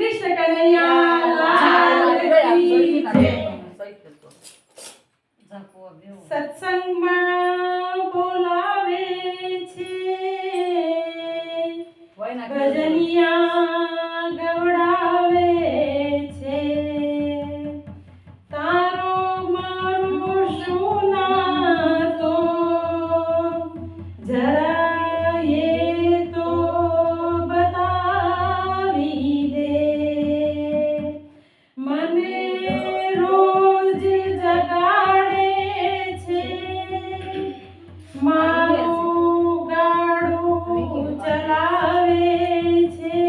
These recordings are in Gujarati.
કૃષ્ણ કનૈયા લાલ કી જય. સત્સંગમાં બોલાવે છે ભજનિયા ગવડાવે છે તારો મારો શું નાતો જરા એ તો બતાવી દે મને રોજ જગાડે છે મારું ગાડું ચલાવે છે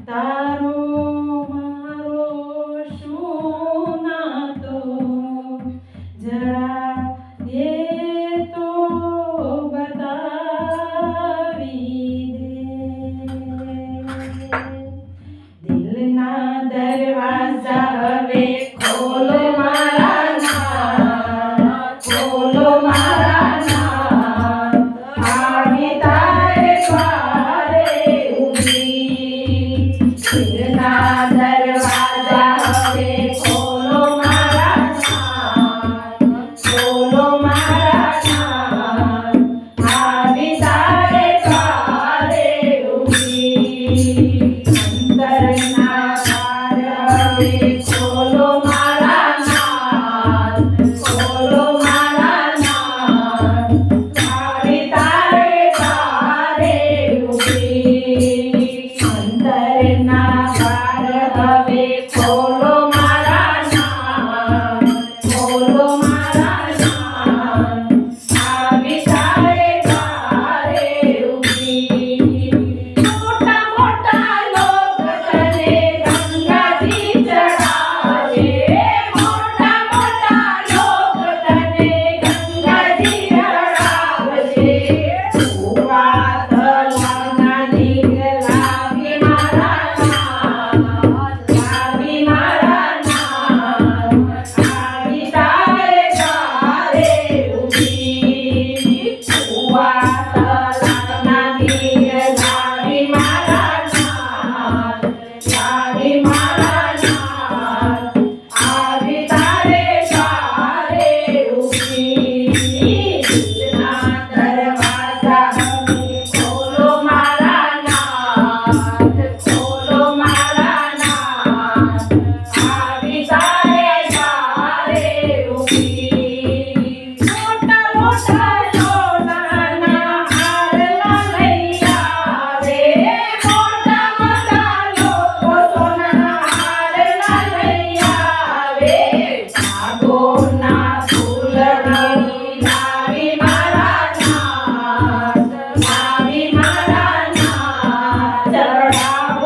તારો મારો શું નાતો જરા એ તો બતાવી દે દિલના દરવાજા હવે ખોલો મારા નાથ ખોલો મારા નાથ આવી તારે દ્વારે ઊભી દિલના દરવાજા હવે ખોલો મારા નાથ ખોલો મારા નાથ આવી તારે દ્વારે ઊભી અંતરના દ્વાર હવે ખોલો મારા નાથ ખોલો મારા નાથ આવી તારે દ્વારે ઊભી અંતરના દ્વાર હવે ખોલો મારા નાથ ખોલો મારા નાથ આવી તારે દ્વારે ઊભી મોટા મોટા લોક તને ગંગાજી ચડાવે મોટા મોટા લોક તને ગંગાજી ચડાવજે તું વાત લાવનાની લાવી મારા નાથ લાવી મારા નાથ આવી તારે દ્વારે ઊભી તું વાત લાવનાની લાવી મારા નાથ લાવી મારા નાથ આવી તારે દ્વારે ઊભી દિલના દરવાજા હવે ખોલો મારા નાથ ખોલો મારા નાથ આવી તારે દ્વારે ઊભી મોટા મોટા સોનાના હારલા લઈ આવે મોટા મોટા લોકો સોનાના હારલા લઈ આવે ભાગોના ફૂલડોળી લાવી મારા નાથ લાવી મારા નાથ ચડાવો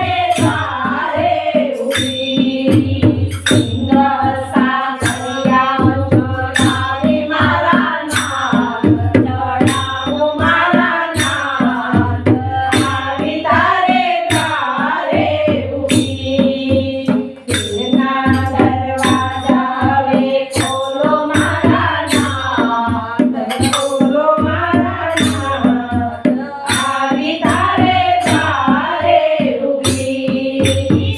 તારે દ્વારે ઊભી. સિંગ સાકરિયા ચડાવી મારા નાથ, ચડાવું મારા નાથ, આવી તારે દ્વારે ઊભી. દિલના દરવાજા હવે ખોલો મારા નાથ, ખોલો મારા નાથ, આવી તારે દ્વારે ઊભી.